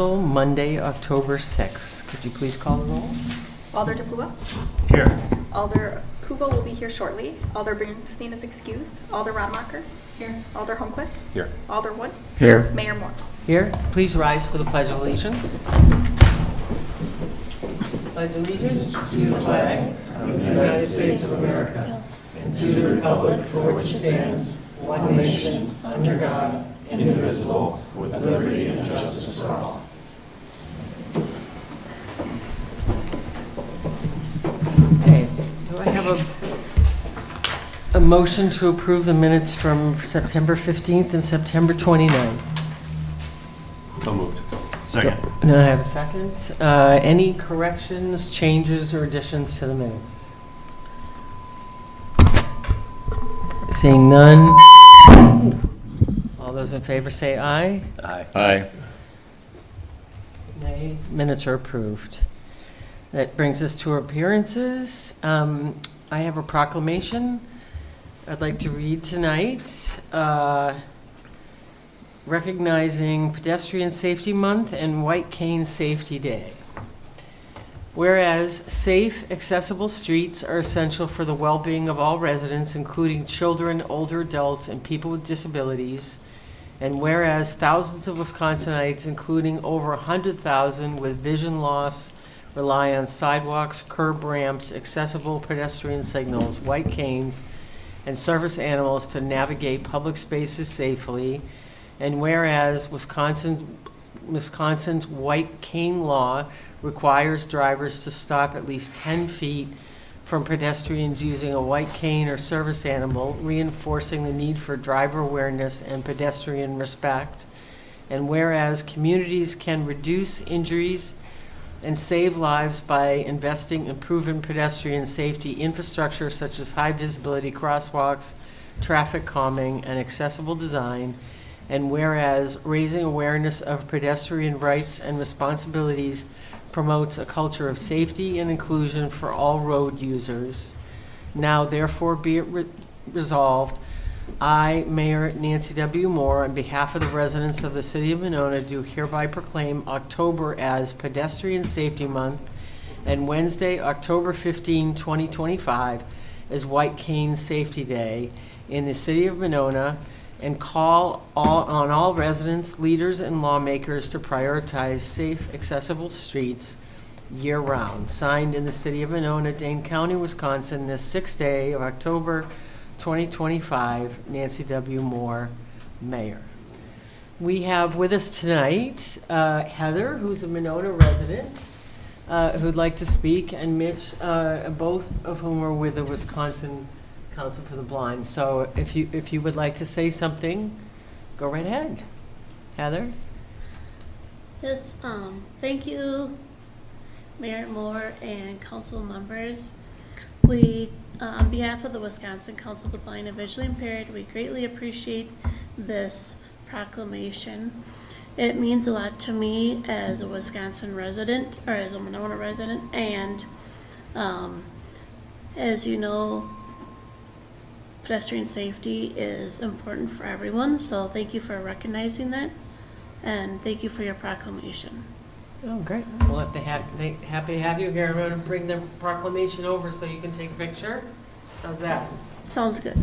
Monday, October 6th. Could you please call the roll? Alder DePula. Here. Alder Kugel will be here shortly. Alder Bernstein is excused. Alder Rademacher. Here. Alder Holmquist. Here. Alder Wood. Here. Mayor Moore. Here. Please rise for the Pledge of Allegiance. Pledge allegiance to the flag of the United States of America and to the republic for which it stands, one nation, under God, indivisible, with liberty and justice for all. Okay, do I have a motion to approve the minutes from September 15th and September 29th? So moved. Second. No, I have a second. Any corrections, changes, or additions to the minutes? Seeing none. All those in favor say aye. Aye. Aye. Nay. Minutes are approved. That brings us to appearances. I have a proclamation I'd like to read tonight. Recognizing Pedestrian Safety Month and White Cane Safety Day. Whereas safe, accessible streets are essential for the well-being of all residents, including children, older adults, and people with disabilities. And whereas thousands of Wisconsinites, including over 100,000 with vision loss, rely on sidewalks, curb ramps, accessible pedestrian signals, white canes, and service animals to navigate public spaces safely. And whereas Wisconsin's white cane law requires drivers to stop at least 10 feet from pedestrians using a white cane or service animal, reinforcing the need for driver awareness and pedestrian respect. And whereas communities can reduce injuries and save lives by investing in proven pedestrian safety infrastructure such as high visibility crosswalks, traffic calming, and accessible design. And whereas raising awareness of pedestrian rights and responsibilities promotes a culture of safety and inclusion for all road users. Now therefore be it resolved, I, Mayor Nancy W. Moore, on behalf of the residents of the City of Monona, do hereby proclaim October as Pedestrian Safety Month and Wednesday, October 15, 2025 as White Cane Safety Day in the City of Monona, and call on all residents, leaders, and lawmakers to prioritize safe, accessible streets year-round. Signed in the City of Monona, Dane County, Wisconsin, this 6th day of October 2025, Nancy W. Moore, Mayor. We have with us tonight Heather, who's a Monona resident, who'd like to speak, and Mitch, both of whom are with the Wisconsin Council for the Blind. So if you would like to say something, go right ahead. Heather? Yes, thank you, Mayor Moore and council members. We, on behalf of the Wisconsin Council for the Blind and Visually Impaired, we greatly appreciate this proclamation. It means a lot to me as a Wisconsin resident, or as a Monona resident, and as you know, pedestrian safety is important for everyone, so thank you for recognizing that, and thank you for your proclamation. Oh, great. Well, if happy to have you here. I'm going to bring the proclamation over so you can take a picture. How's that? Sounds good.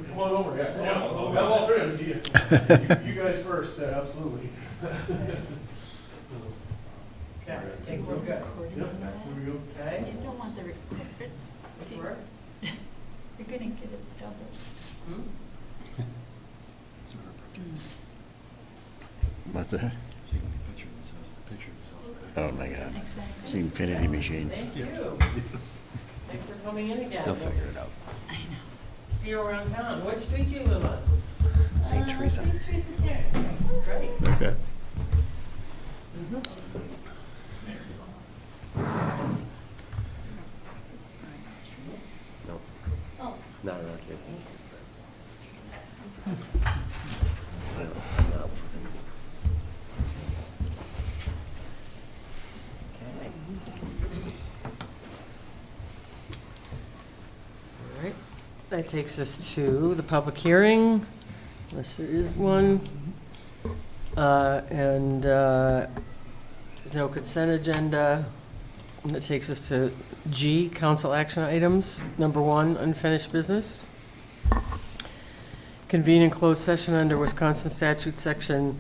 Come on over, yeah. All three of you. You guys first, absolutely. Okay, take a look. Yep, here we go. Okay. You don't want the record. Sure. You're gonna get it double. What's that? Oh my God. Exactly. It's the infinity machine. Thank you. Yes. Thanks for coming in again. They'll figure it out. I know. See you around town. What street do you live on? St. Teresa. St. Teresa Terrace. Great. Okay. Nope. Oh. Not around here. I don't know. that takes us to the public hearing, unless there is one. And there's no consent agenda. And that takes us to G, council action items. Number 1, unfinished business. Convene in closed session under Wisconsin statute section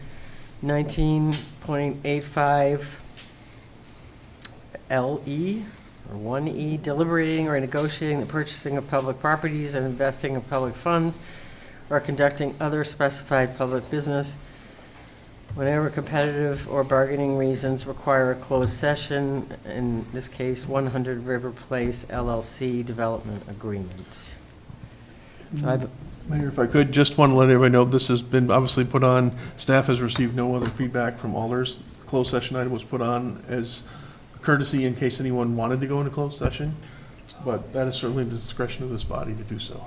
19.85 LE or 1E, deliberating or negotiating the purchasing of public properties and investing of public funds or conducting other specified public business whenever competitive or bargaining reasons require a closed session, in this case, 100 River Place LLC Development Agreement. Do I have- Mayor, if I could, just want to let everybody know, this has been obviously put on, staff has received no other feedback from Alders. Closed session item was put on as courtesy in case anyone wanted to go into closed session, but that is certainly the discretion of this body to do so.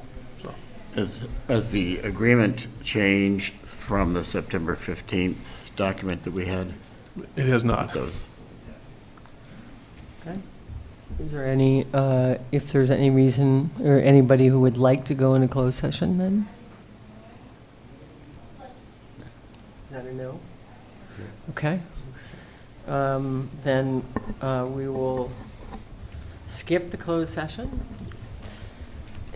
Has the agreement changed from the September 15th document that we had? It has not. Those. Okay. Is there any, if there's any reason, or anybody who would like to go into closed session then? Is that a no? Okay. Then we will skip the closed session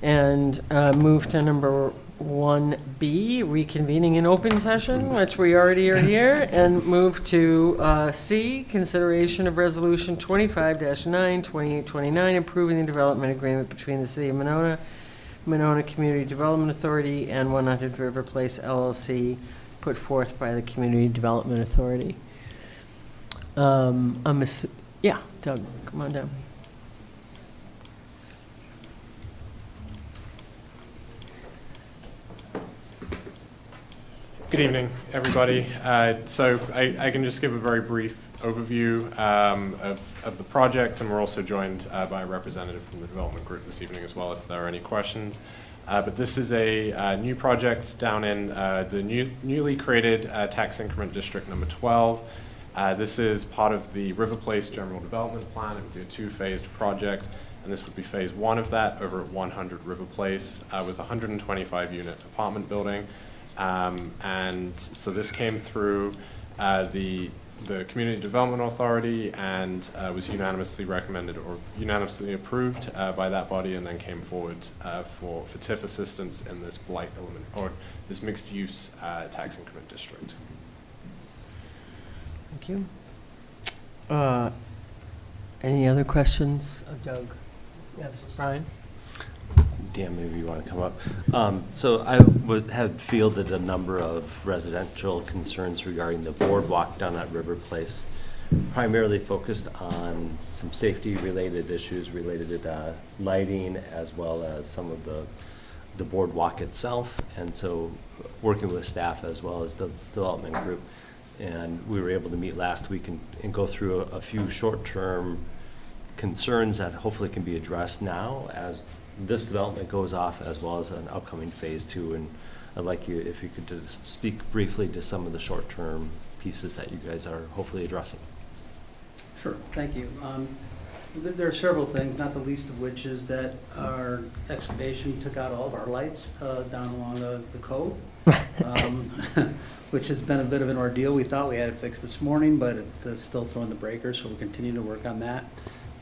and move to number 1B, reconvening in open session, which we already are here, and move to C, consideration of resolution 25-9, 2829, approving the development agreement between the city of Monona, Monona Community Development Authority, and 100 River Place LLC, put forth by the Community Development Authority. Yeah, Doug, come on down. Good evening, everybody. So I can just give a very brief overview of the project, and we're also joined by a representative from the development group this evening as well, if there are any questions. But this is a new project down in the newly created tax increment district number 12. This is part of the River Place General Development Plan. It would be a two-phased project, and this would be phase 1 of that over at 100 River Place with a 125-unit apartment building. And so this came through the Community Development Authority and was unanimously recommended or unanimously approved by that body, and then came forward for TIF assistance in this blight element or this mixed-use tax increment district. Thank you. Any other questions of Doug? Yes, Brian? Dan, maybe you want to come up. So I had fielded a number of residential concerns regarding the boardwalk down at River Place, primarily focused on some safety-related issues related to lighting, as well as some of the boardwalk itself. And so working with staff as well as the development group, and we were able to meet last week and go through a few short-term concerns that hopefully can be addressed now as this development goes off, as well as an upcoming phase 2. And I'd like you, if you could just speak briefly to some of the short-term pieces that you guys are hopefully addressing. Sure, thank you. There are several things, not the least of which is that our excavation took out all of our lights down along the cove, which has been a bit of an ordeal. We thought we had it fixed this morning, but it's still throwing the breakers, so we're continuing to work on that.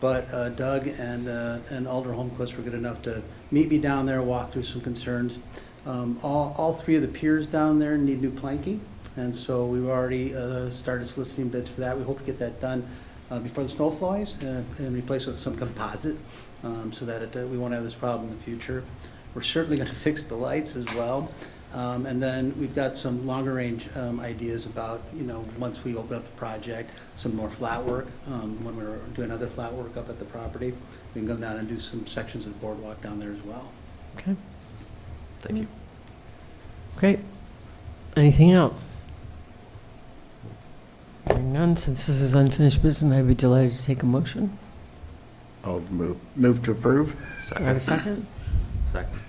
But Doug and Alder Holmquist were good enough to meet me down there, walk through some concerns. All 3 of the piers down there need new planking, and so we've already started soliciting bids for that. We hope to get that done before the snow flies and replace it with some composite so that we won't have this problem in the future. We're certainly going to fix the lights as well. And then we've got some longer range ideas about, once we open up the project, some more flat work. When we're doing other flat work up at the property, we can go down and do some sections of the boardwalk down there as well. Okay. Thank you. Great. Anything else? Hearing none, since this is unfinished business, I'd be delighted to take a motion. I'll move to approve. Do I have a second? Second.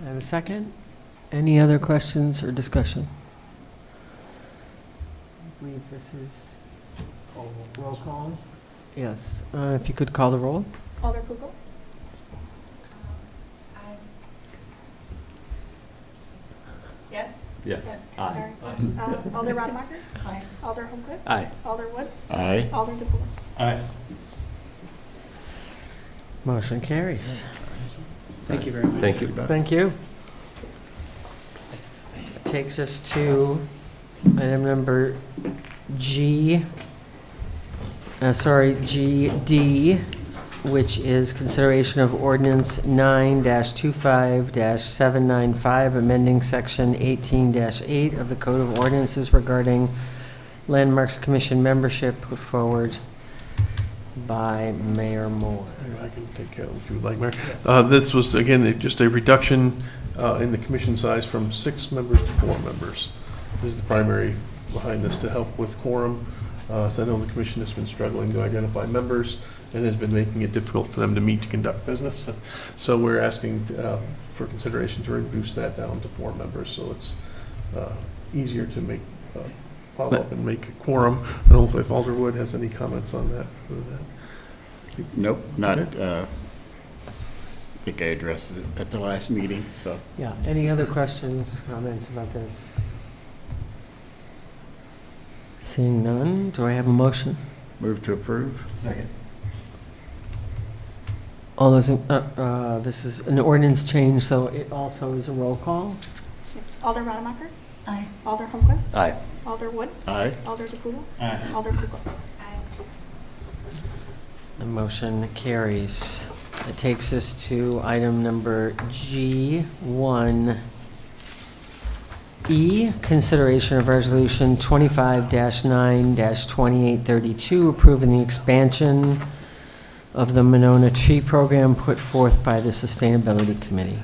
I have a second. Any other questions or discussion? I believe this is roll call. Yes, if you could call the roll. Alder Kugel, Yes. Aye. Sorry. Alder Rademacher? Aye. Alder Holmquist? Aye. Alder Wood? Aye. Alder DePuy. Motion carries. Thank you very much. Thank you. Thank you. Takes us to item number GD, which is consideration of ordinance 9-25-795, amending section 18-8 of the Code of Ordinances regarding Landmarks Commission membership, put forward by Mayor Moore. I can take care of it if you would like, Mayor. This was, again, just a reduction in the commission size from 6 members to 4 members. This is the primary behind this, to help with quorum. So I know the commission has been struggling to identify members and has been making it difficult for them to meet to conduct business. So we're asking for consideration to reduce that down to 4 members, so it's easier to make, follow up and make a quorum. I don't know if Alder Wood has any comments on that. Nope, not, Okay. I think I addressed it at the last meeting, so. Yeah, any other questions, comments about this? Seeing none, do I have a motion? Move to approve? Second. All those, this is an ordinance change, so it also is a roll call. Alder Rademacher? Aye. Alder Holmquist? Aye. Alder Wood? Aye. Alder DePuy? Alder Kugel? The motion carries. It takes us to item number G1E, consideration of resolution 25-9-2832, approving the expansion of the Monona Tree Program put forth by the Sustainability Committee.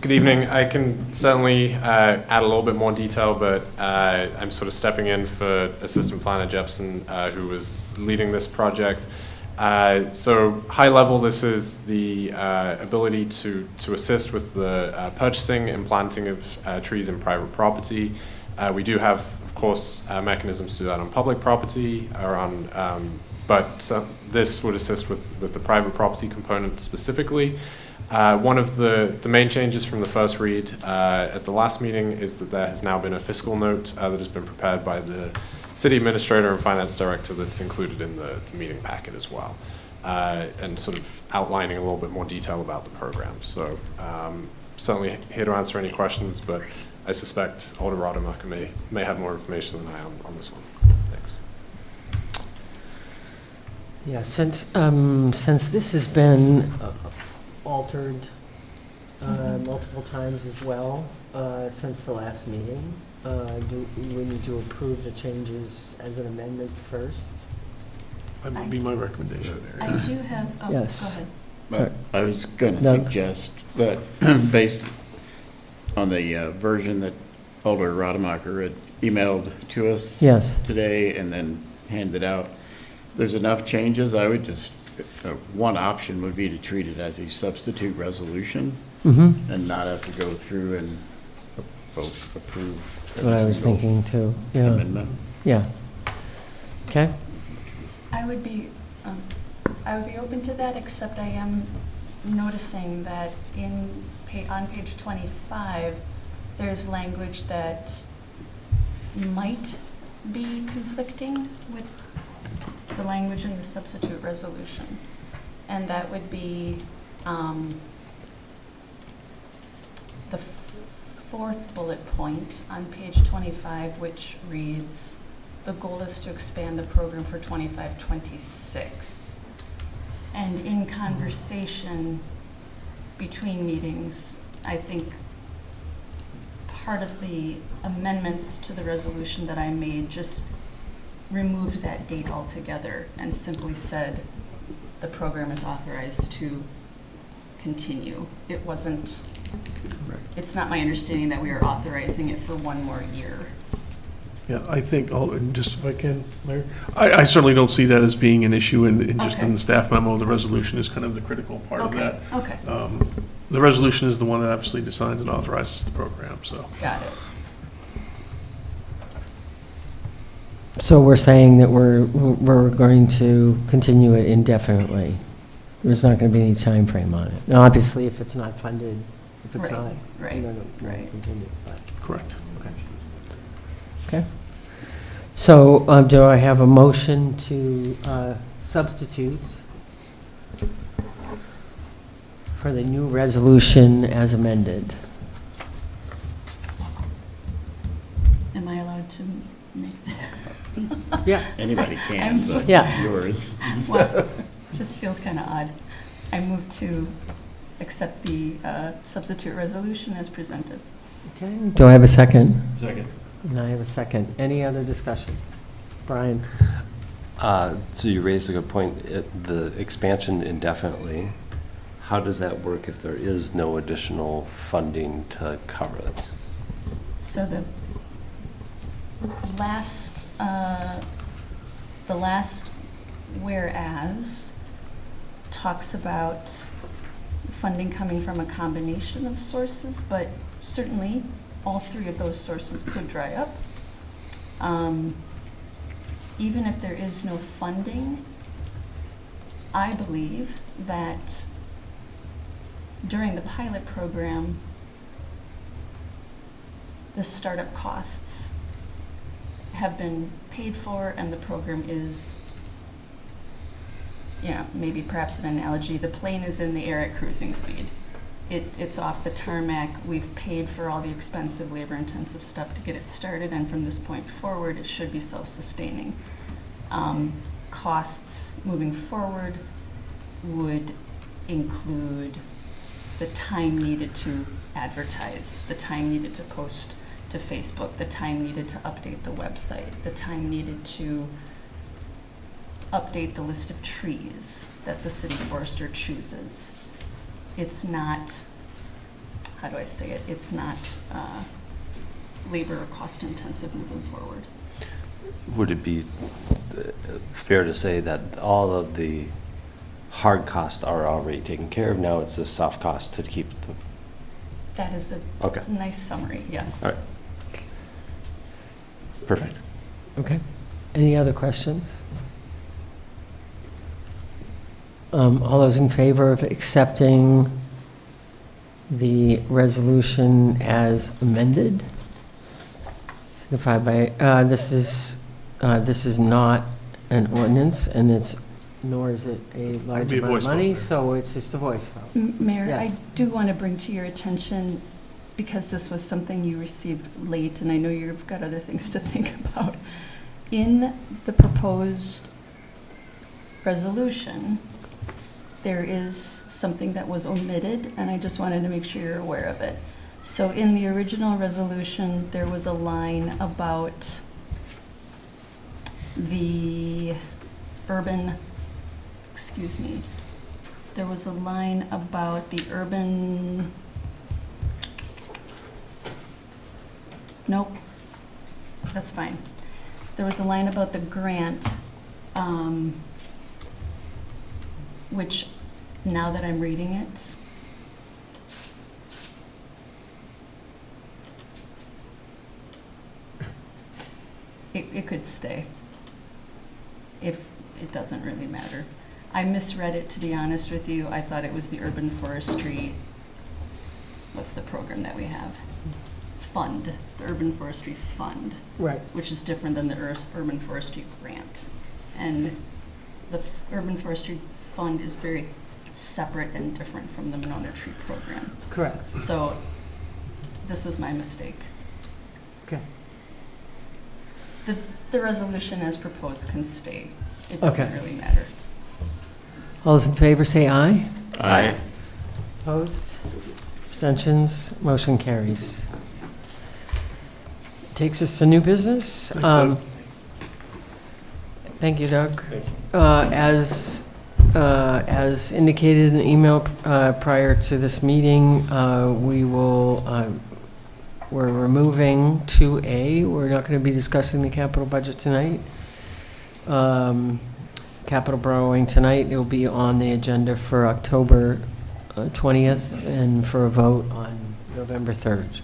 Good evening. I can certainly add a little bit more detail, but I'm sort of stepping in for Assistant Planner Jepson, who was leading this project. So high level, this is the ability to assist with the purchasing and planting of trees in private property. We do have, of course, mechanisms to do that on public property, but this would assist with the private property component specifically. One of the main changes from the first read at the last meeting is that there has now been a fiscal note that has been prepared by the city administrator and finance director that's included in the meeting packet as well, and sort of outlining a little bit more detail about the program. So certainly here to answer any questions, but I suspect Alder Rademacher may have more information than I on this one. Thanks. Yeah, since this has been altered multiple times as well since the last meeting, do we need to approve the changes as an amendment first? That would be my recommendation. I do have, oh, Yes. go ahead. But I was going to No. suggest that, based on the version that Alder Rademacher had emailed to us Yes. today and then handed out, there's enough changes, I would just, one option would be to treat it as a substitute resolution Mm-hmm. and not have to go through and vote approve. That's what I every was single thinking too. Yeah, Amendment. yeah. Okay, I would be open to that, except I am noticing that on page 25, there's language that might be conflicting with the language in the substitute resolution. And that would be the 4th bullet point on page 25, which reads, "The goal is to expand the program for 25-26." And in conversation between meetings, I think part of the amendments to the resolution that I made just removed that date altogether and simply said the program is authorized to continue. It wasn't, it's not my understanding that we are authorizing it for one more year. Yeah, I think, and just if I can, Mayor, I certainly don't see that as being an issue in just in Okay. the staff memo. The resolution is kind of the critical part of that. Okay, The resolution is the one that absolutely designs and authorizes the program, so. got it. so we're saying that we're going to continue it indefinitely. There's not going to be any time frame on it. Now, obviously, if it's not funded, if it's Right, not, right, you're going to right. continue, but, Correct. okay. So do I have a motion to substitute for the new resolution as amended? Am I allowed to make that? Yeah. Anybody can, but Yeah. it's yours. Well, just feels kind of odd. I move to accept the substitute resolution as presented. Okay, do I have a second? Second. And I have a second. Any other discussion? Brian? So you raised a good point, the expansion indefinitely. How does that work if there is no additional funding to cover this? So the last whereas talks about funding coming from a combination of sources, but certainly all three of those sources could dry up. Even if there is no funding, I believe that during the pilot program, the startup costs have been paid for and the program is, maybe perhaps an analogy, the plane is in the air at cruising speed. It's off the tarmac, we've paid for all the expensive labor-intensive stuff to get it started, and from this point forward, it should be self-sustaining. Costs moving forward would include the time needed to advertise, the time needed to post to Facebook, the time needed to update the website, the time needed to update the list of trees that the city forester chooses. It's not, how do I say it? It's not labor or cost intensive moving forward. Would it be fair to say that all of the hard costs are already taken care of? Now it's the soft cost to keep the, That is a okay, nice summary, yes. all right. Perfect. Okay. Any other questions? All those in favor of accepting the resolution as amended? Signify by, this is not an ordinance, and nor is it a large be a amount of voice money, vote. so it's just a voice vote. Mayor, I Yes. do want to bring to your attention, because this was something you received late, and I know you've got other things to think about. In the proposed resolution, there is something that was omitted, and I just wanted to make sure you're aware of it. So in the original resolution, there was a line about the urban, there was a line about the urban, nope, that's fine. There was a line about the grant, which, now that I'm reading it, it could stay, if it doesn't really matter. I misread it, to be honest with you. I thought it was the urban forestry, what's the program that we have? Fund, the urban forestry fund, Right. which is different than the urban forestry grant. And the urban forestry fund is very separate and different from the Monona Tree program. Correct. So this was my mistake. Okay. The resolution as proposed can stay. It doesn't Okay. really matter. All those in favor say aye. Aye. Opposed? Abstentions? Motion carries. Takes us to new business. Thanks, Doug. Thank you, Doug. Thank As indicated in the email prior to this meeting, we're removing 2A. We're not going to be discussing the capital budget tonight. Capital borrowing tonight, it will be on the agenda for October 20th and for a vote on November 3rd.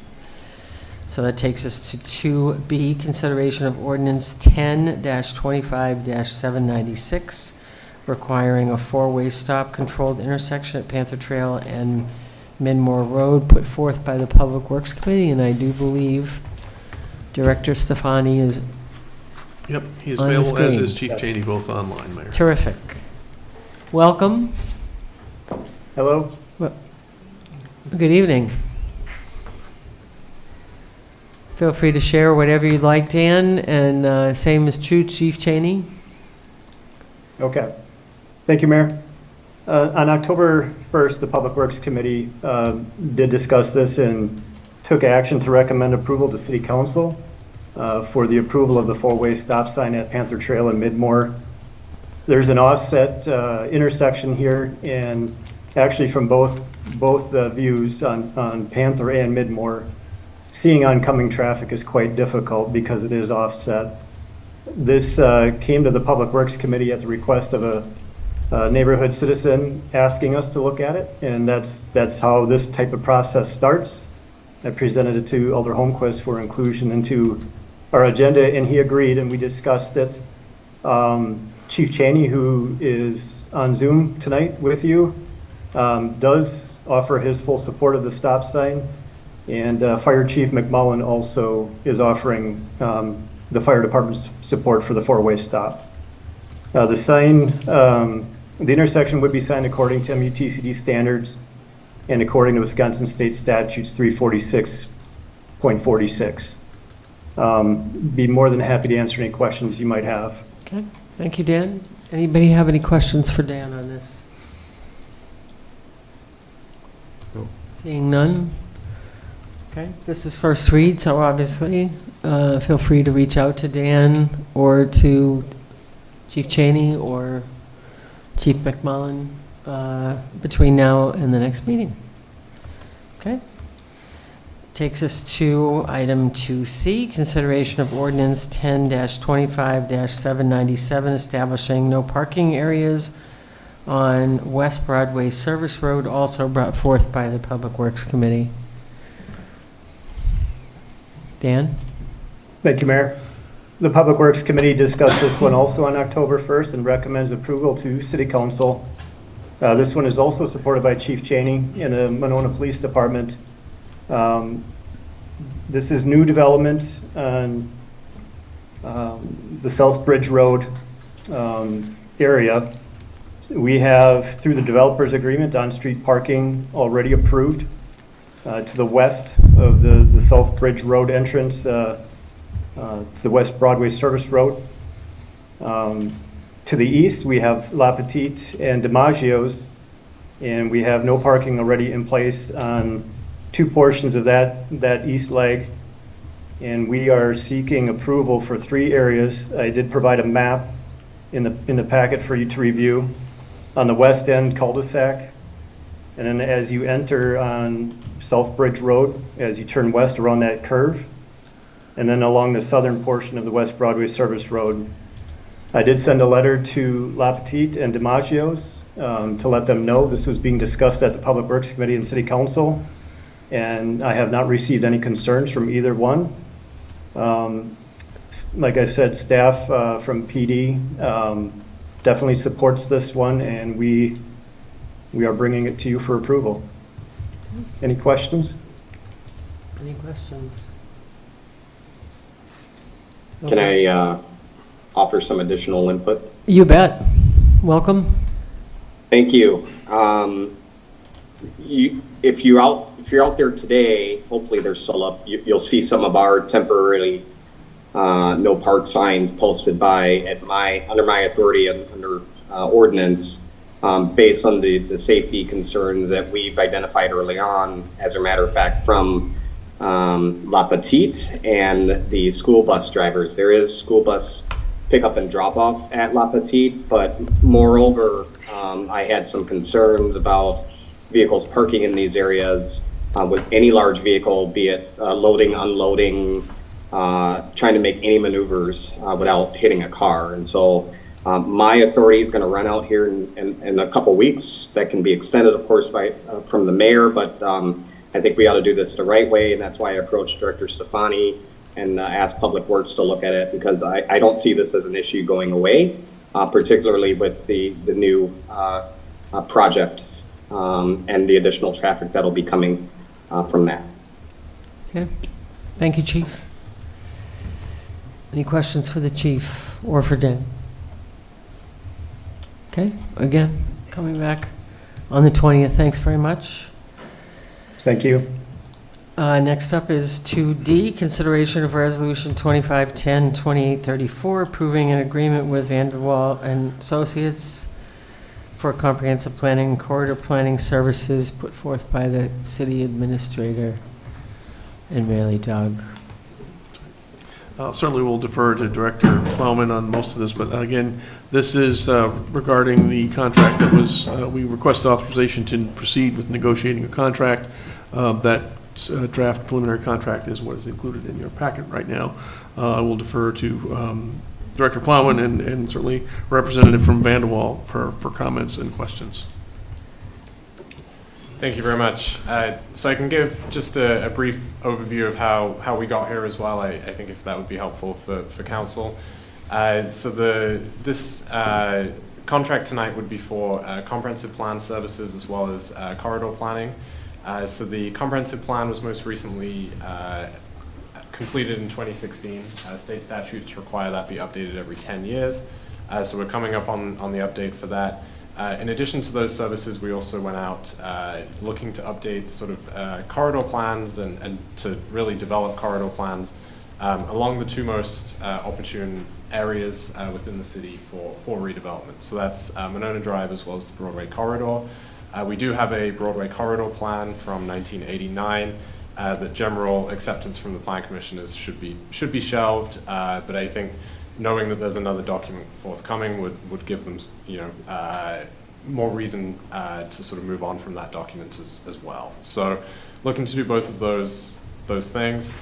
So that takes us to 2B, consideration of ordinance 10-25-796, requiring a four-way stop-controlled intersection at Panther Trail and Midmore Road, put forth by the Public Works Committee, and I do believe Director Stefani is Yep, he's On the available, as screen. is Chief Cheney, both online, Mayor. terrific. Welcome. Hello. Good evening. Feel free to share whatever you'd like, Dan, and same is true, Chief Cheney. Okay. Thank you, Mayor. On October 1st, the Public Works Committee did discuss this and took action to recommend approval to City Council for the approval of the four-way stop sign at Panther Trail and Midmore. There's an offset intersection here, and actually from both views on Panther and Midmore, seeing oncoming traffic is quite difficult because it is offset. This came to the Public Works Committee at the request of a neighborhood citizen asking us to look at it, and that's how this type of process starts. I presented it to Alder Holmquist for inclusion into our agenda, and he agreed, and we discussed it. Chief Cheney, who is on Zoom tonight with you, does offer his full support of the stop sign, and Fire Chief McMullen also is offering the fire department's support for the four-way stop. The sign, the intersection would be signed according to MUTCD standards and according to Wisconsin State Statutes 346.46. Be more than happy to answer any questions you might have. Okay, thank you, Dan. Anybody have any questions for Dan on this? No. Seeing none? Okay, this is first read, so obviously, feel free to reach out to Dan or to Chief Cheney or Chief McMullen between now and the next meeting. Okay? Takes us to item 2C, consideration of ordinance 10-25-797, establishing no parking areas on West Broadway Service Road, also brought forth by the Public Works Committee. Dan? Thank you, Mayor. The Public Works Committee discussed this one also on October 1st and recommends approval to City Council. This one is also supported by Chief Cheney and the Monona Police Department. This is new development on the South Bridge Road area. We have, through the developers agreement, on-street parking already approved to the west of the South Bridge Road entrance, to the West Broadway Service Road. To the east, we have La Petite and DiMaggio's, and we have no parking already in place on two portions of that east leg. And we are seeking approval for three areas. I did provide a map in the packet for you to review. On the west end cul-de-sac, and then as you enter on South Bridge Road, as you turn west around that curve, and then along the southern portion of the West Broadway Service Road. I did send a letter to La Petite and DiMaggio's to let them know this was being discussed at the Public Works Committee and City Council, and I have not received any concerns from either one. Like I said, staff from PD definitely supports this one, and we are bringing it to you for approval. Any questions? Any questions? Can I offer some additional input? You bet. Welcome. Thank you. If you're out there today, hopefully they're still up. You'll see some of our temporarily no park signs posted under my authority and under ordinance, based on the safety concerns that we've identified early on. As a matter of fact, from La Petite and the school bus drivers. There is school bus pickup and drop off at La Petite, but moreover, I had some concerns about vehicles parking in these areas with any large vehicle, be it loading, unloading, trying to make any maneuvers without hitting a car. And so my authority is going to run out here in a couple weeks. That can be extended, of course, from the mayor, but I think we ought to do this the right way, and that's why I approached Director Stefani and asked Public Works to look at it, because I don't see this as an issue going away. particularly with the new project and the additional traffic that'll be coming from that. Okay, thank you, Chief. Any questions for the chief or for Dan? Okay, again, coming back on the 20th, thanks very much. Thank you. Next up is 2D, consideration of Resolution 2510-2834, approving an agreement with Vanderwall and Associates for comprehensive planning and corridor planning services put forth by the city administrator and Mary Doug. Certainly we'll defer to Director Plowman on most of this, but again, this is regarding the contract that was, we requested authorization to proceed with negotiating a contract. That draft preliminary contract is what is included in your packet right now. I will defer to Director Plowman and certainly representative from Vanderwall for comments and questions. Thank you very much. So I can give just a brief overview of how we got here as well, I think if that would be helpful for council. So this contract tonight would be for comprehensive plan services as well as corridor planning. So the comprehensive plan was most recently completed in 2016. State statutes require that be updated every 10 years. So we're coming up on the update for that. In addition to those services, we also went out looking to update sort of corridor plans and to really develop corridor plans along the two most opportune areas within the city for redevelopment. So that's Monona Drive as well as the Broadway corridor. We do have a Broadway corridor plan from 1989 that general acceptance from the Plan Commission should be shelved, but I think knowing that there's another document forthcoming would give them, more reason to sort of move on from that document as well. So looking to do both of those things.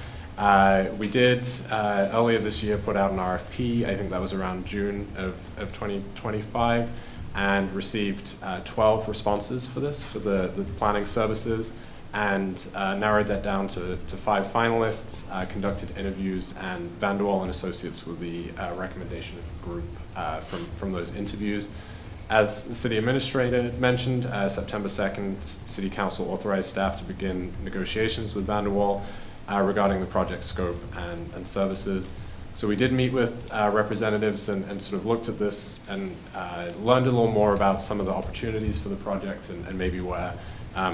We did earlier this year put out an RFP, I think that was around June of 2025, and received 12 responses for this, for the planning services, and narrowed that down to 5 finalists, conducted interviews, and Vanderwall and Associates were the recommendation of the group from those interviews. As the city administrator mentioned, September 2nd, City Council authorized staff to begin negotiations with Vanderwall regarding the project scope and services. So we did meet with representatives and sort of looked at this and learned a little more about some of the opportunities for the project and maybe where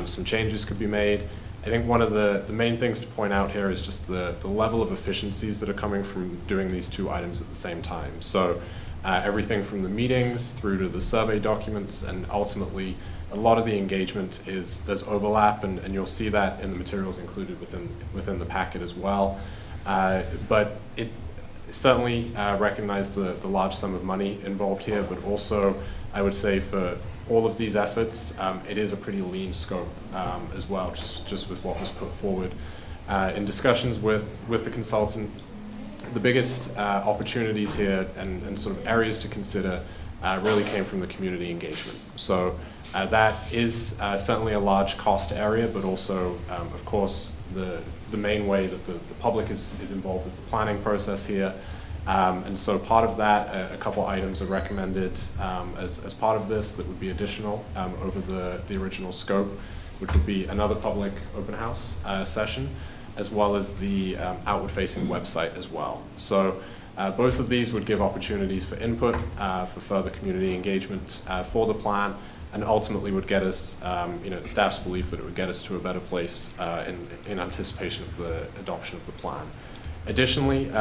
some changes could be made. I think one of the main things to point out here is just the level of efficiencies that are coming from doing these two items at the same time. So everything from the meetings through to the survey documents, and ultimately a lot of the engagement there's overlap, and you'll see that in the materials included within the packet as well. But it certainly recognize the large sum of money involved here, but also I would say for all of these efforts, it is a pretty lean scope as well, just with what was put forward. In discussions with the consultant, the biggest opportunities here and sort of areas to consider really came from the community engagement. So that is certainly a large cost area, but also, of course, the main way that the public is involved with the planning process here. And so part of that, a couple items are recommended as part of this that would be additional over the original scope, which would be another public open house session, as well as the outward-facing website as well. So both of these would give opportunities for input, for further community engagement for the plan, and ultimately would get us, staff's belief that it would get us to a better place in anticipation of the adoption of the plan. Additionally,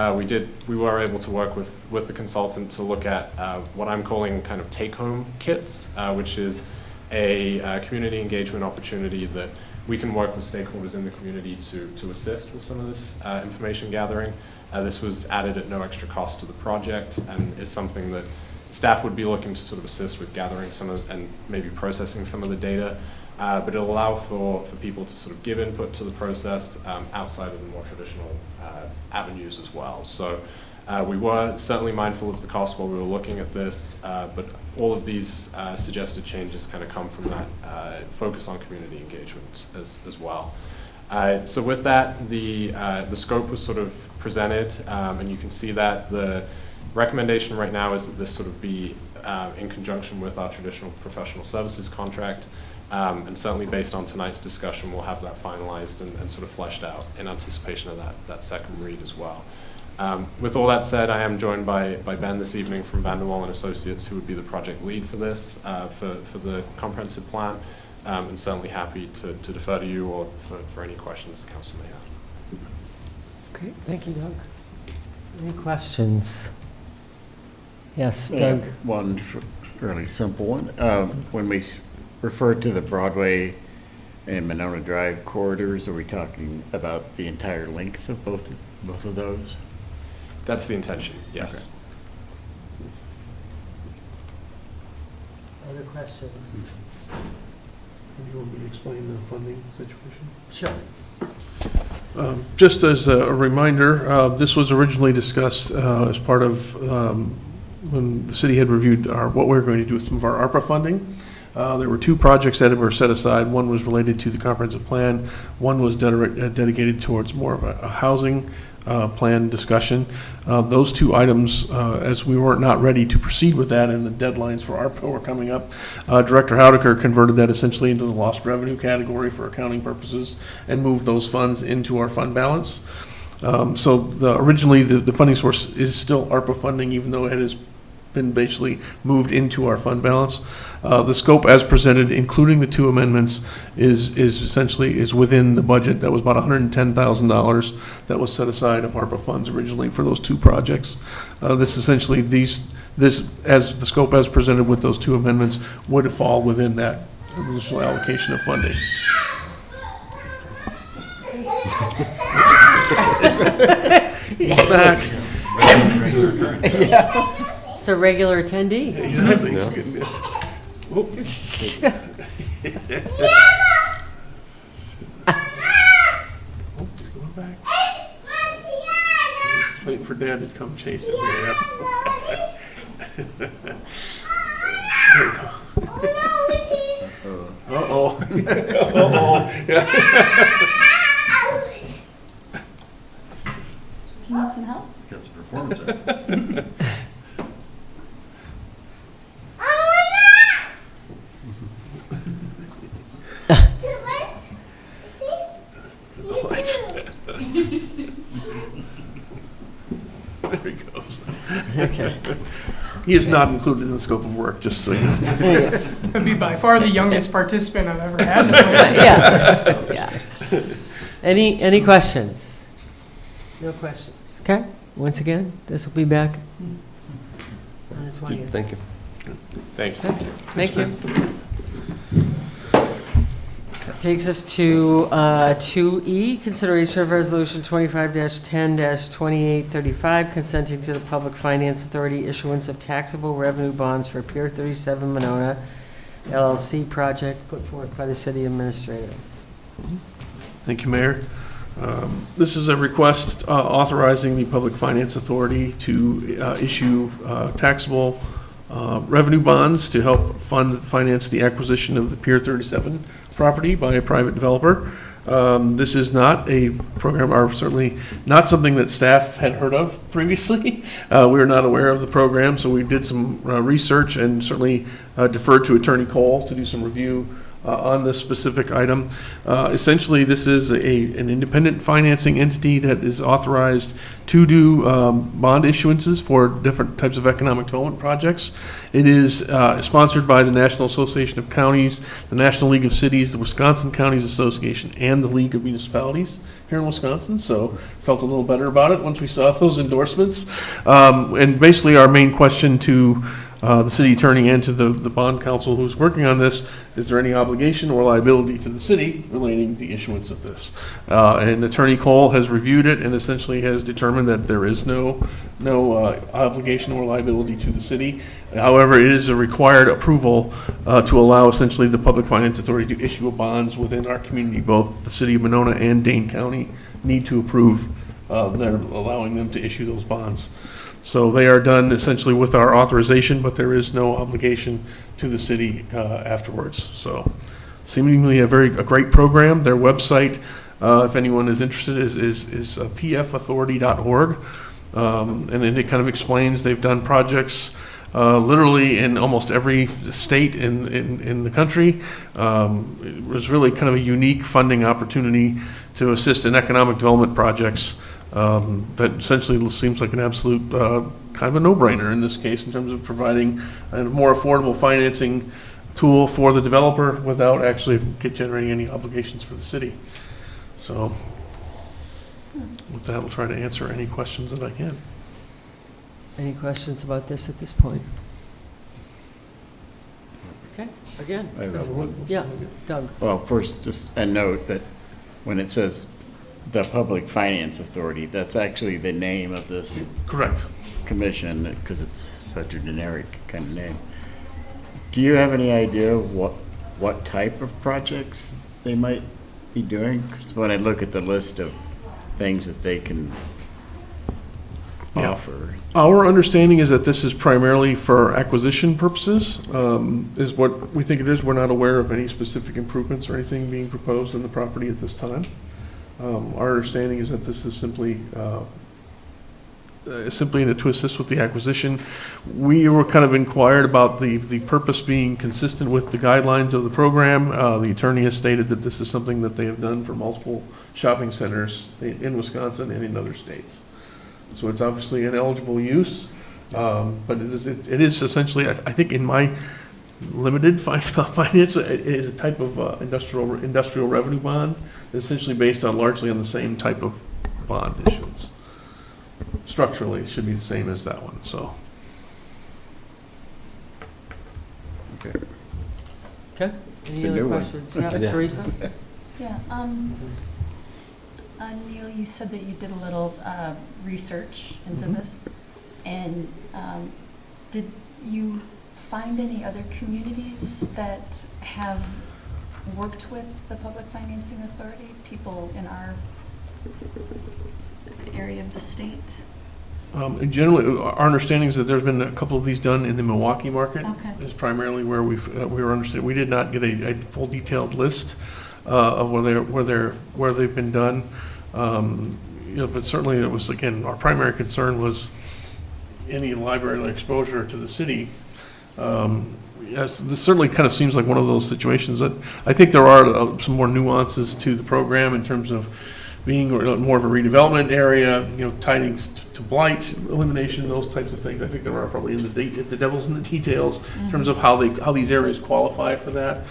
we were able to work with the consultant to look at what I'm calling kind of take-home kits, which is a community engagement opportunity that we can work with stakeholders in the community to assist with some of this information gathering. This was added at no extra cost to the project and is something that staff would be looking to sort of assist with gathering and maybe processing some of the data. But it'll allow for people to sort of give input to the process outside of the more traditional avenues as well. So we were certainly mindful of the cost while we were looking at this, but all of these suggested changes kind of come from that focus on community engagement as well. So with that, the scope was sort of presented, and you can see that Recommendation right now is that this sort of be in conjunction with our traditional professional services contract. And certainly based on tonight's discussion, we'll have that finalized and sort of fleshed out in anticipation of that second read as well. With all that said, I am joined by Ben this evening from Vanderwall and Associates, who would be the project lead for this, for the comprehensive plan, and certainly happy to defer to you or for any questions the council may have. Great, thank you, Doug. Any questions? Yes, Yeah, Doug? one really simple one. When we refer to the Broadway and Monona Drive corridors, are we talking about the entire length of both of those? That's the intention, yes. Other questions? You want me to explain the funding situation? Sure. Just as a reminder, this was originally discussed as part of when the city had reviewed what we were going to do with some of our ARPA funding. There were two projects that were set aside. One was related to the comprehensive plan. One was dedicated towards more of a housing plan discussion. Those two items, as we were not ready to proceed with that and the deadlines for ARPA were coming up, Director Howdecker converted that essentially into the lost revenue category for accounting purposes and moved those funds into our fund balance. So originally the funding source is still ARPA funding, even though it has been basically moved into our fund balance. The scope as presented, including the two amendments, is essentially within the budget. That was about $110,000 that was set aside of ARPA funds originally for those two projects. This essentially, this as the scope as presented with those two amendments would fall within that initial allocation of funding. He's back. It's a regular attendee. Exactly. Oh, he's going back. He's waiting for Dad to come chase him here. There you go. Uh-oh. Uh-oh. Yeah. Do you need some help? Got some performance art. There he goes. Okay. He is not included in the scope of work, just so you know. Would be by far the youngest participant I've ever had in a plan. Yeah. Any questions? No questions. Okay, once again, this will be back on the 20th. Thank you. Thank you. Thank you. Takes us to 2E, consideration of resolution 25-10-2835, consenting to the Public Finance Authority issuance of taxable revenue bonds for Pier 37 Monona LLC project put forth by the city administrator. Thank you, Mayor. This is a request authorizing the Public Finance Authority to issue taxable revenue bonds to help finance the acquisition of the Pier 37 property by a private developer. This is not a program, or certainly not something that staff had heard of previously. We were not aware of the program, so we did some research and certainly deferred to Attorney Cole to do some review on this specific item. Essentially, this is an independent financing entity that is authorized to do bond issuances for different types of economic development projects. It is sponsored by the National Association of Counties, the National League of Cities, the Wisconsin Counties Association, and the League of Municipalities here in Wisconsin, so felt a little better about it once we saw those endorsements. And basically, our main question to the city attorney and to the bond counsel who's working on this, is there any obligation or liability to the city relating the issuance of this? And Attorney Cole has reviewed it and essentially has determined that there is no obligation or liability to the city. However, it is a required approval to allow essentially the Public Finance Authority to issue bonds within our community. Both the city of Monona and Dane County need to approve their allowing them to issue those bonds. So they are done essentially with our authorization, but there is no obligation to the city afterwards. So seemingly a great program. Their website, if anyone is interested, is pfauthority.org. And then it kind of explains they've done projects literally in almost every state in the country. It was really kind of a unique funding opportunity to assist in economic development projects that essentially seems like an absolute kind of a no-brainer in this case in terms of providing a more affordable financing tool for the developer without actually generating any obligations for the city. So with that, we'll try to answer any questions that I can. Any questions about this at this point? Okay, again. I have one. Yeah, Doug. Well, first, just a note that when it says the Public Finance Authority, that's actually the name of this Correct. commission, because it's such a generic kind of name. Do you have any idea of what type of projects they might be doing? Because when I look at the list of things that they can offer. Our understanding is that this is primarily for acquisition purposes, is what we think it is. We're not aware of any specific improvements or anything being proposed in the property at this time. Our understanding is that this is simply to assist with the acquisition. We were kind of inquired about the purpose being consistent with the guidelines of the program. The attorney has stated that this is something that they have done for multiple shopping centers in Wisconsin and in other states. So it's obviously an eligible use, but it is essentially, I think in my limited finance, it is a type of industrial revenue bond, essentially based on largely on the same type of bond issuance. Structurally, it should be the same as that one, so. Okay. Okay, It's any a other new one. questions? Yeah, Yeah. Teresa? Yeah, Neil, you said that you did a little research into this, and did you find any other communities that have worked with the Public Financing Authority, people in our area of the state? And generally, our understanding is that there's been a couple of these done in the Milwaukee market. Okay. Is primarily where we were understanding. We did not get a full detailed list of where they've been done. But certainly it was, again, our primary concern was any library exposure to the city. Yes, this certainly kind of seems like one of those situations that I think there are some more nuances to the program in terms of being more of a redevelopment area, tidings to blight, elimination, those types of things. I think there are probably the devil's in the details in terms of how these areas qualify for that.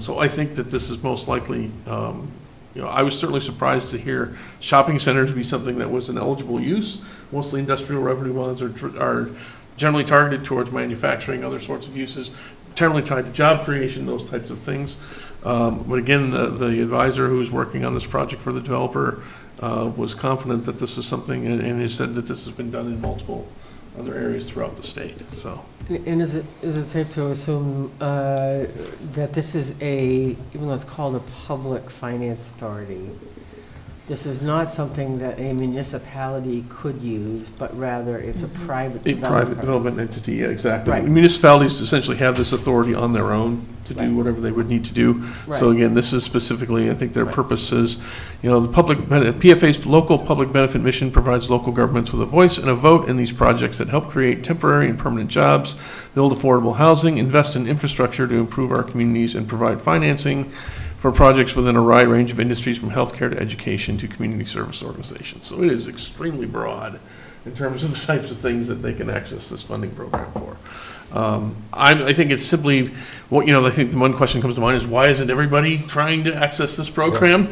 So I think that this is most likely, I was certainly surprised to hear shopping centers be something that was an eligible use. Mostly industrial revenue bonds are generally targeted towards manufacturing, other sorts of uses, generally tied to job creation, those types of things. But again, the advisor who was working on this project for the developer was confident that this is something, and he said that this has been done in multiple other areas throughout the state, so. And is it safe to assume that this is even though it's called a Public Finance Authority, this is not something that a municipality could use, but rather it's a private A developer? private development entity, yeah, exactly. Right. Municipalities essentially have this authority on their own to do whatever they would need to do. So Right. again, this is specifically, I think their Right. purpose is, PFA's local public benefit mission provides local governments with a voice and a vote in these projects that help create temporary and permanent jobs, build affordable housing, invest in infrastructure to improve our communities, and provide financing for projects within a wide range of industries from healthcare to education to community service organizations. So it is extremely broad in terms of the types of things that they can access this funding program for. I think it's simply, I think the one question comes to mind is why isn't everybody trying to access this program?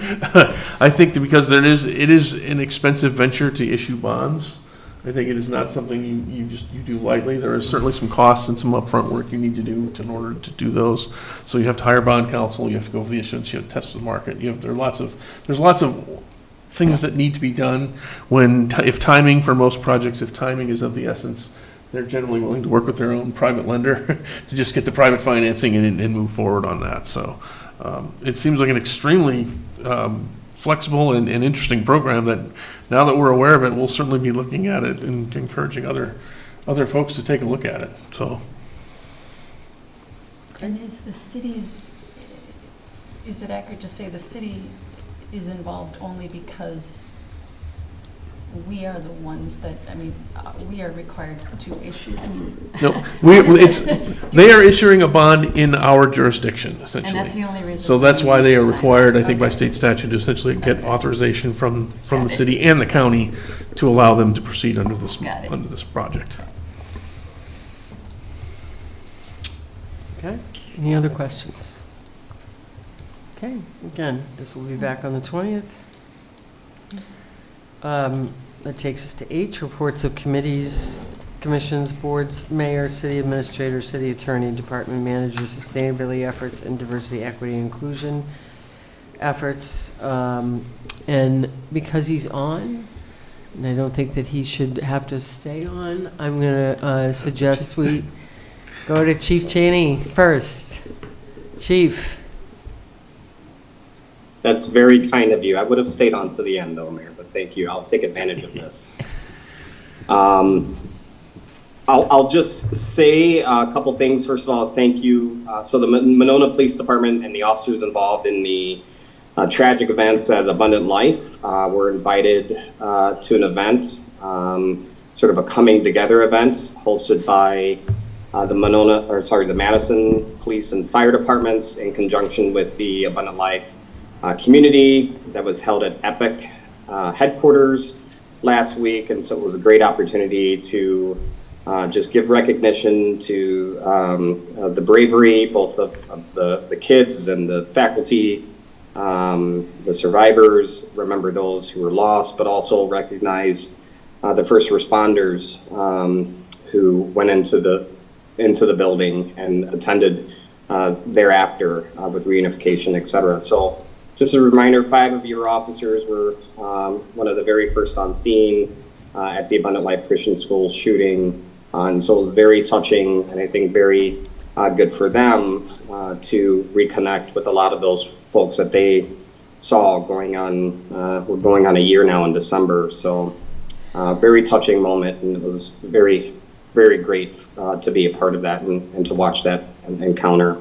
I think that because it is an expensive venture to issue bonds. I think it is not something you do lightly. There is certainly some costs and some upfront work you need to do in order to do those. So you have to hire bond counsel, you have to go over the issuance, you have to test the market. There's lots of things that need to be done if timing for most projects, if timing is of the essence, they're generally willing to work with their own private lender to just get the private financing and move forward on that. So it seems like an extremely flexible and interesting program that now that we're aware of it, we'll certainly be looking at it and encouraging other folks to take a look at it, so. And is it accurate to say the city is involved only because we are the ones that, we are required to issue, No, What they are issuing a bond in our jurisdiction, essentially. and that's the only reason. So that's why they are we sign required, off. I think by Okay. state statute, to essentially get Okay. authorization from the Got it. city and the county to allow them to proceed under Got it. this project. Okay, any other questions? Okay, again, this will be back on the 20th. That takes us to H, reports of committees, commissions, boards, mayor, city administrator, city attorney, department manager, sustainability efforts, and diversity, equity, and inclusion efforts. And because he's on, and I don't think that he should have to stay on, I'm going to suggest we go to Chief Cheney first. Chief. That's very kind of you. I would have stayed on to the end though, Mayor, but thank you. I'll take advantage of this. I'll just say a couple things. First of all, thank you. So the Monona Police Department and the officers involved in the tragic events at Abundant Life were invited to an event, sort of a coming together event hosted by the Madison Police and Fire Departments in conjunction with the Abundant Life community that was held at EPIC headquarters last week. And so it was a great opportunity to just give recognition to the bravery, both of the kids and the faculty, the survivors, remember those who were lost, but also recognize the first responders who went into the building and attended thereafter with reunification, et cetera. So just a reminder, 5 of your officers were one of the very first on scene at the Abundant Life Christian School shooting. And so it was very touching, and I think very good for them to reconnect with a lot of those folks that they saw we're going on a year now in December. So very touching moment, and it was very, very great to be a part of that and to watch that encounter.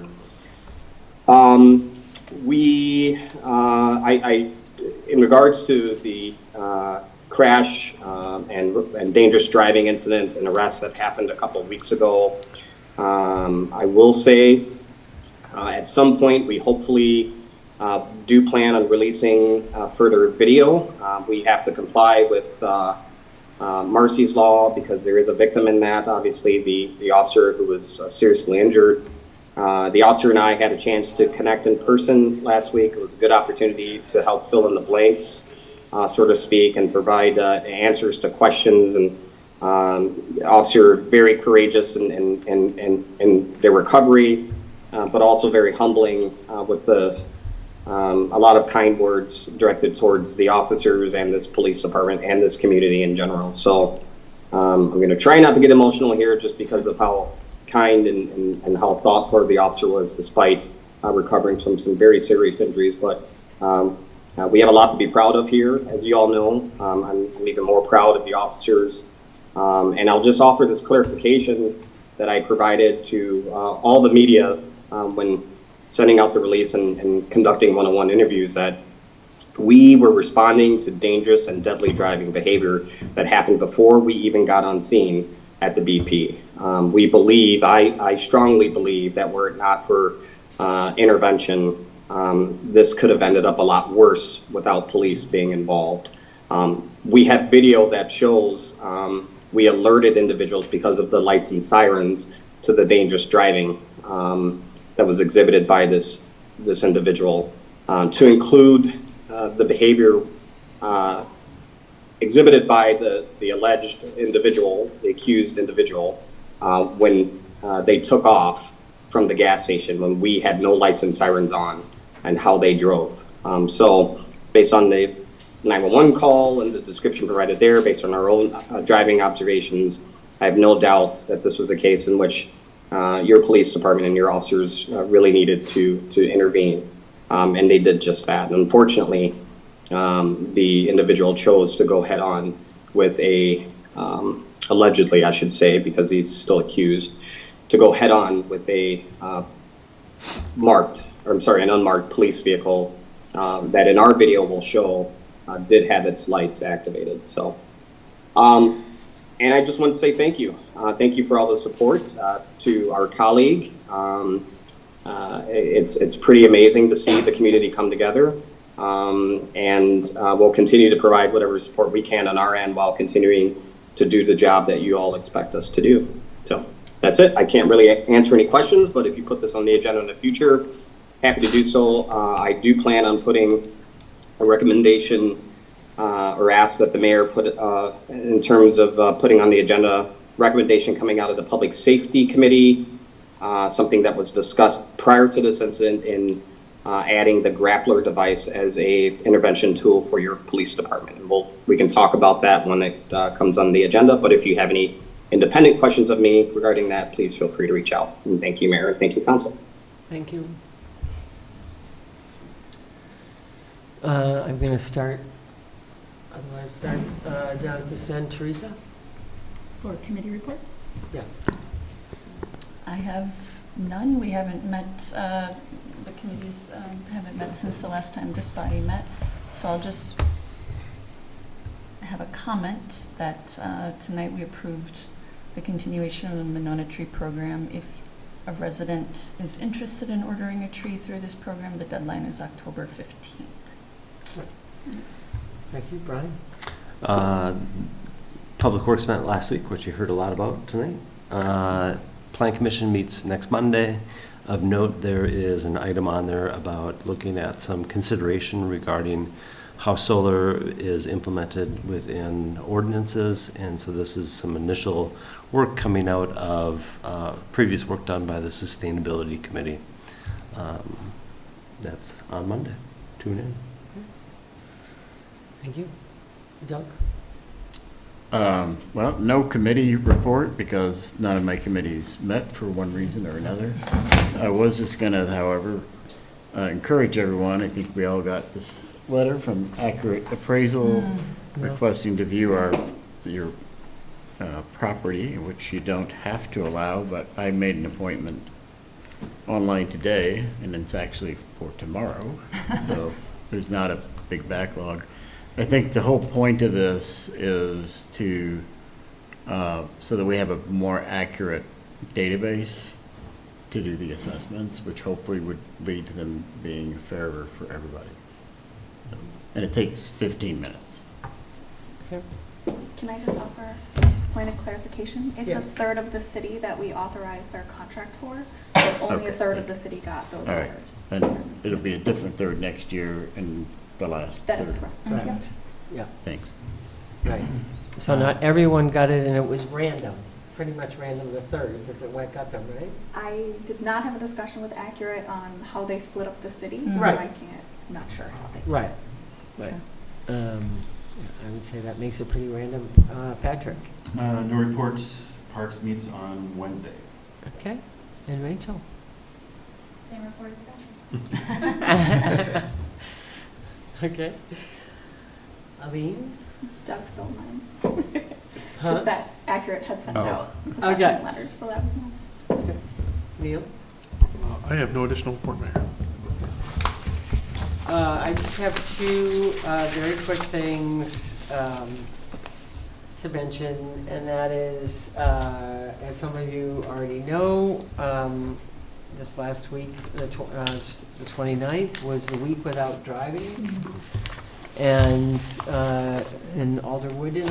In regards to the crash and dangerous driving incident and arrest that happened a couple of weeks ago, I will say at some point we hopefully do plan on releasing further video. We have to comply with Marcy's Law because there is a victim in that, obviously the officer who was seriously injured. The officer and I had a chance to connect in person last week. It was a good opportunity to help fill in the blanks, so to speak, and provide answers to questions. And the officer very courageous in their recovery, but also very humbling with a lot of kind words directed towards the officers and this police department and this community in general. So I'm going to try not to get emotional here just because of how kind and how thoughtful the officer was despite recovering from some very serious injuries. But we have a lot to be proud of here, as you all know. I'm even more proud of the officers. And I'll just offer this clarification that I provided to all the media when sending out the release and conducting one-on-one interviews, that we were responding to dangerous and deadly driving behavior that happened before we even got on scene at the BP. We believe, I strongly believe, that were it not for intervention, this could have ended up a lot worse without police being involved. We have video that shows we alerted individuals because of the lights and sirens to the dangerous driving that was exhibited by this individual, to include the behavior exhibited by the alleged individual, the accused individual, when they took off from the gas station when we had no lights and sirens on, and how they drove. So based on the 911 call and the description provided there, based on our own driving observations, I have no doubt that this was a case in which your police department and your officers really needed to intervene, and they did just that. And unfortunately, the individual chose to go head on with allegedly, I should say, because he's still accused, to go head on with an unmarked police vehicle that in our video will show did have its lights activated. So And I just want to say thank you. Thank you for all the support to our colleague. It's pretty amazing to see the community come together. And we'll continue to provide whatever support we can on our end while continuing to do the job that you all expect us to do. So that's it. I can't really answer any questions, but if you put this on the agenda in the future, happy to do so. I do plan on putting a recommendation or ask that the mayor put in terms of putting on the agenda recommendation coming out of the Public Safety Committee, something that was discussed prior to this incident in adding the grappler device as a intervention tool for your police department. And we can talk about that when it comes on the agenda, but if you have any independent questions of me regarding that, please feel free to reach out. And thank you, Mayor, and thank you, Council. Thank you. I'm going to start, down at this end. Teresa? For committee reports? Yeah. I have none. We haven't met, the committees haven't met since the last time this body met. So I'll just have a comment that tonight we approved the continuation of the Monona Tree Program. If a resident is interested in ordering a tree through this program, the deadline is October 15th. Thank you. Brian? Public Works met last week, which you heard a lot about tonight. Plan Commission meets next Monday. Of note, there is an item on there about looking at some consideration regarding how solar is implemented within ordinances. And so this is some initial work coming out of previous work done by the Sustainability Committee. That's on Monday. Tune in. Thank you. Doug? Well, no committee report because none of my committees met for one reason or another. I was just going to, however, encourage everyone. I think we all got this letter from Accurate Appraisal requesting to view your property, which you don't have to allow, but I made an appointment online today, and it's actually for tomorrow, so there's not a big backlog. I think the whole point of this is to, so that we have a more accurate database to do the assessments, which hopefully would lead to them being fairer for everybody. And it takes 15 minutes. Okay. Can I just offer a point of clarification? It's Yeah. a third of the city that we authorized our contract for, but only a Okay. third of the city got those All right. letters. And it'll be a different third next year and the last That is third. correct. Correct. Yeah, Thanks. right. So not everyone got it, and it was random, pretty much random the third, if it went, got them, right? I did not have a discussion with Accurate on how they split up the city, so Right. I can't, not sure how they. Right, right. I would say that makes it pretty random. Patrick? No reports. Parks meets on Wednesday. Okay. And Rachel? Same report as Patrick. Okay. Aline? Doug stole mine. Huh? Just that Accurate had sent Oh. out Okay. assessment letters, so that was mine. Neil? I have no additional report, Mayor. I just have two very quick things to mention, and that is, as some of you already know, this last week, the 29th, was the week without driving. And Alder Wood and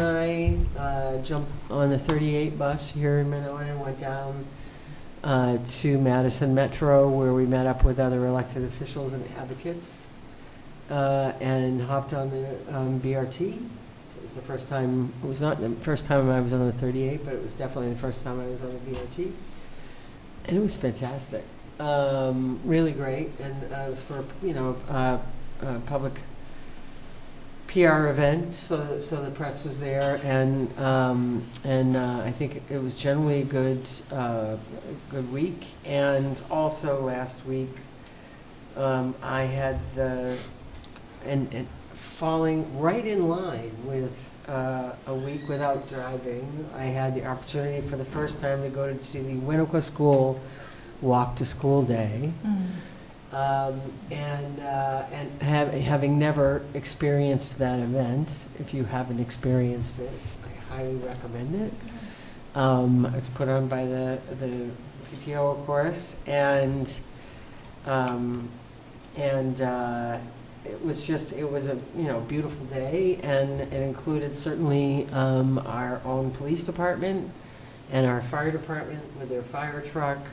I jumped on the 38 bus here in Monona and went down to Madison Metro, where we met up with other elected officials and advocates, and hopped on the BRT. So it was the first time, it was not the first time I was on the 38, but it was definitely the first time I was on the BRT. And it was fantastic, really great, and it was for, a public PR event, so the press was there, and I think it was generally a good week. And also last week, I had and falling right in line with a week without driving, I had the opportunity for the first time to go to see the Winnequa School Walk to School Day. Having never experienced that event, if you haven't experienced it, I highly recommend it. It's put on by the PTO, of course, and it was a, beautiful day, and it included certainly our own police department and our fire department with their fire truck,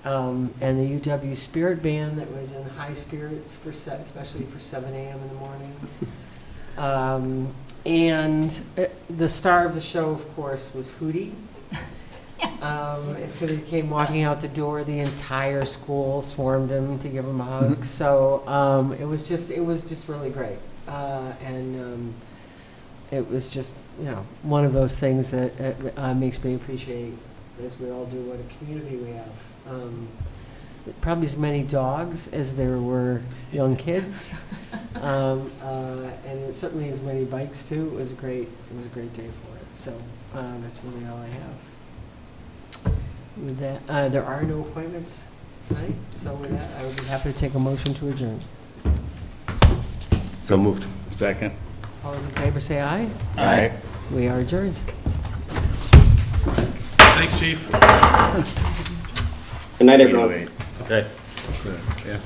and the UW Spirit Band that was in high spirits especially for 7 a.m. in the morning. And the star of the show, of course, was Hootie. As soon as he came walking out the door, the entire school swarmed him to give him a hug. So it was just really great, and it was just one of those things that makes me appreciate, as we all do, what a community we have. Probably as many dogs as there were young kids, and certainly as many bikes too. It was a great day for it. So that's really all I have. With that, there are no appointments tonight, so with that, I would be happy to take a motion to adjourn. So moved. Second. All those in favor say aye. Aye. We are adjourned. Thanks, chief. Good night, everyone. Okay. Yeah.